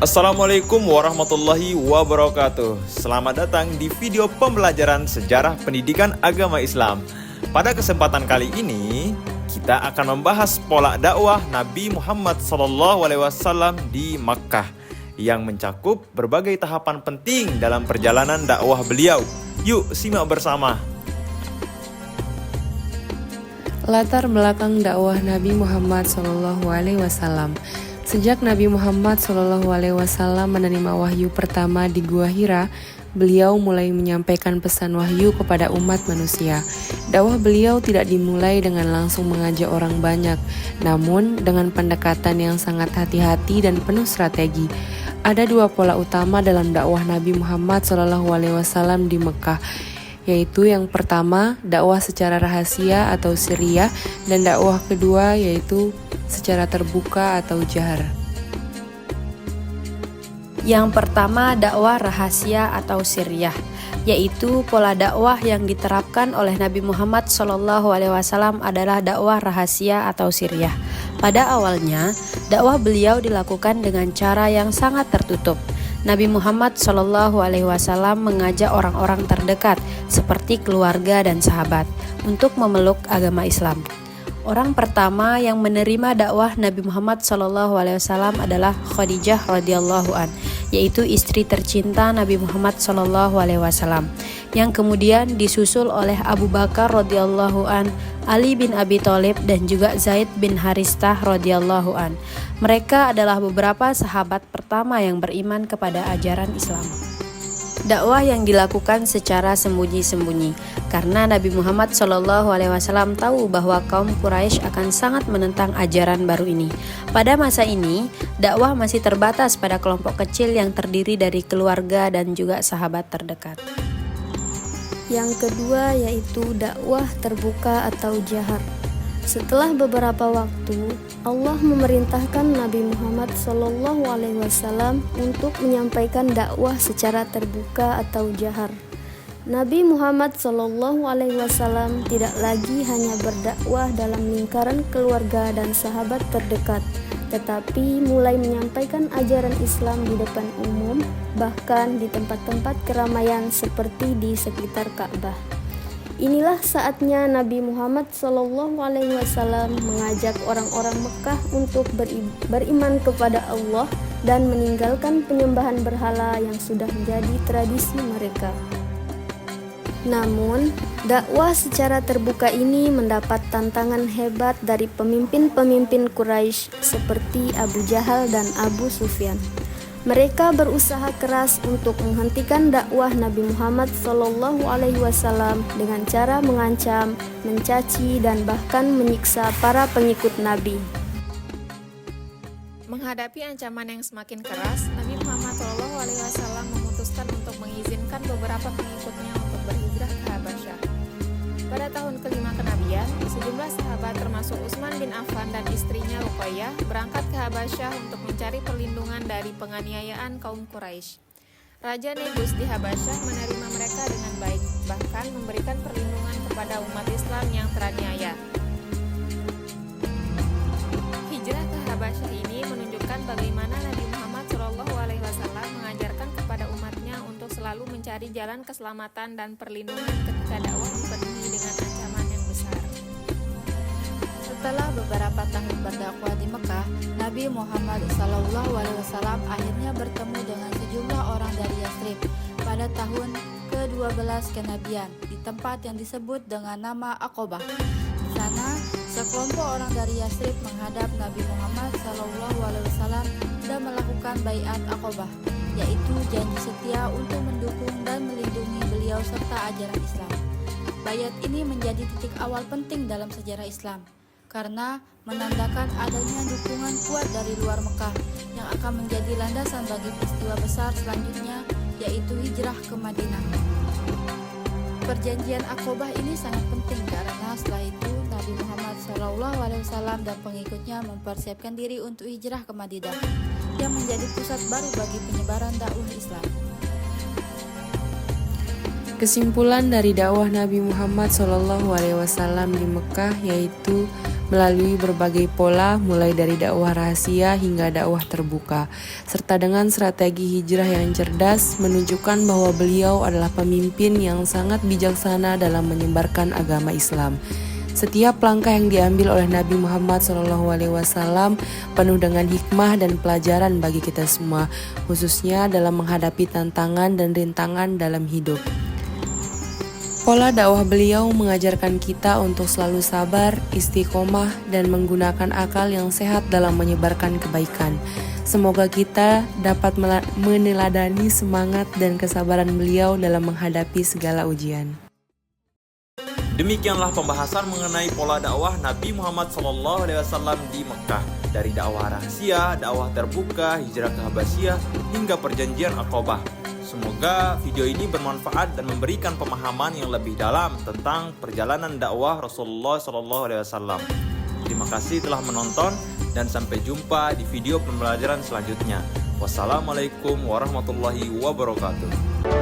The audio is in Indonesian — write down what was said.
Assalamualaikum warahmatullahi wabarakatuh. Selamat datang di video pembelajaran sejarah pendidikan agama Islam. Pada kesempatan kali ini, kita akan membahas pola dakwah Nabi Muhammad SAW di Makkah yang mencakup berbagai tahapan penting dalam perjalanan dakwah beliau. Yuk simak bersama. Latar belakang dakwah Nabi Muhammad SAW. Sejak Nabi Muhammad SAW menerima wahyu pertama di Gua Hira, beliau mulai menyampaikan pesan wahyu kepada umat manusia. Dakwah beliau tidak dimulai dengan langsung mengajak orang banyak, namun dengan pendekatan yang sangat hati-hati dan penuh strategi. Ada dua pola utama dalam dakwah Nabi Muhammad SAW di Mekah, yaitu yang pertama dakwah secara rahasia atau sirriyah, dan dakwah kedua yaitu secara terbuka atau jahar. Yang pertama dakwah rahasia atau sirriyah, yaitu pola dakwah yang diterapkan oleh Nabi Muhammad SAW adalah dakwah rahasia atau sirriyah. Pada awalnya, dakwah beliau dilakukan dengan cara yang sangat tertutup. Nabi Muhammad SAW mengajak orang-orang terdekat seperti keluarga dan sahabat untuk memeluk agama Islam. Orang pertama yang menerima dakwah Nabi Muhammad SAW adalah Khadijah radhiyallahu an, yaitu istri tercinta Nabi Muhammad SAW, yang kemudian disusul oleh Abu Bakar radhiyallahu an, Ali bin Abi Thalib, dan juga Zaid bin Haristah radhiyallahu an. Mereka adalah beberapa sahabat pertama yang beriman kepada ajaran Islam. Dakwah yang dilakukan secara sembunyi-sembunyi karena Nabi Muhammad SAW tahu bahwa kaum Quraisy akan sangat menentang ajaran baru ini. Pada masa ini, dakwah masih terbatas pada kelompok kecil yang terdiri dari keluarga dan juga sahabat terdekat. Yang kedua yaitu dakwah terbuka atau jahar. Setelah beberapa waktu, Allah memerintahkan Nabi Muhammad SAW untuk menyampaikan dakwah secara terbuka atau jahar. Nabi Muhammad SAW tidak lagi hanya berdakwah dalam lingkaran keluarga dan sahabat terdekat, tetapi mulai menyampaikan ajaran Islam di depan umum, bahkan di tempat-tempat keramaian seperti di sekitar Ka'bah. Inilah saatnya Nabi Muhammad SAW mengajak orang-orang Mekah untuk beriman kepada Allah dan meninggalkan penyembahan berhala yang sudah menjadi tradisi mereka. Namun, dakwah secara terbuka ini mendapat tantangan hebat dari pemimpin-pemimpin Quraisy seperti Abu Jahal dan Abu Sufyan. Mereka berusaha keras untuk menghentikan dakwah Nabi Muhammad SAW dengan cara mengancam, mencaci, dan bahkan menyiksa para pengikut Nabi. Menghadapi ancaman yang semakin keras, Nabi Muhammad SAW memutuskan untuk mengizinkan beberapa pengikutnya untuk berhijrah ke Habasyah. Pada tahun kelima kenabian, sejumlah sahabat termasuk Utsman bin Affan dan istrinya Ruqayyah berangkat ke Habasyah untuk mencari perlindungan dari penganiayaan kaum Quraisy. Raja Negus di Habasyah menerima mereka dengan baik, bahkan memberikan perlindungan kepada umat Islam yang teraniaya. Hijrah ke Habasyah ini menunjukkan bagaimana Nabi Muhammad SAW mengajarkan kepada umatnya untuk selalu mencari jalan keselamatan dan perlindungan ketika dakwah dipenuhi dengan ancaman yang besar. Setelah beberapa tahun berdakwah di Mekah, Nabi Muhammad SAW akhirnya bertemu dengan sejumlah orang dari Yathrib pada tahun ke-12 kenabian di tempat yang disebut dengan nama Aqabah. Di sana, sekelompok orang dari Yathrib menghadap Nabi Muhammad SAW dan melakukan baiat Aqabah, yaitu janji setia untuk mendukung dan melindungi beliau serta ajaran Islam. Baiat ini menjadi titik awal penting dalam sejarah Islam, karena menandakan adanya dukungan kuat dari luar Mekah yang akan menjadi landasan bagi peristiwa besar selanjutnya, yaitu hijrah ke Madinah. Perjanjian Aqabah ini sangat penting karena setelah itu Nabi Muhammad SAW dan pengikutnya mempersiapkan diri untuk hijrah ke Madinah yang menjadi pusat baru bagi penyebaran dakwah Islam. Kesimpulan dari dakwah Nabi Muhammad SAW di Mekah yaitu melalui berbagai pola mulai dari dakwah rahasia hingga dakwah terbuka, serta dengan strategi hijrah yang cerdas menunjukkan bahwa beliau adalah pemimpin yang sangat bijaksana dalam menyebarkan agama Islam. Setiap langkah yang diambil oleh Nabi Muhammad SAW penuh dengan hikmah dan pelajaran bagi kita semua, khususnya dalam menghadapi tantangan dan rintangan dalam hidup. Pola dakwah beliau mengajarkan kita untuk selalu sabar, istiqomah, dan menggunakan akal yang sehat dalam menyebarkan kebaikan. Semoga kita dapat meneladani semangat dan kesabaran beliau dalam menghadapi segala ujian. Demikianlah pembahasan mengenai pola dakwah Nabi Muhammad SAW di Mekah, dari dakwah rahasia, dakwah terbuka, hijrah ke Habasyah, hingga perjanjian Aqabah. Semoga video ini bermanfaat dan memberikan pemahaman yang lebih dalam tentang perjalanan dakwah Rasulullah SAW. Terima kasih telah menonton dan sampai jumpa di video pembelajaran selanjutnya. Wassalamualaikum warahmatullahi wabarakatuh.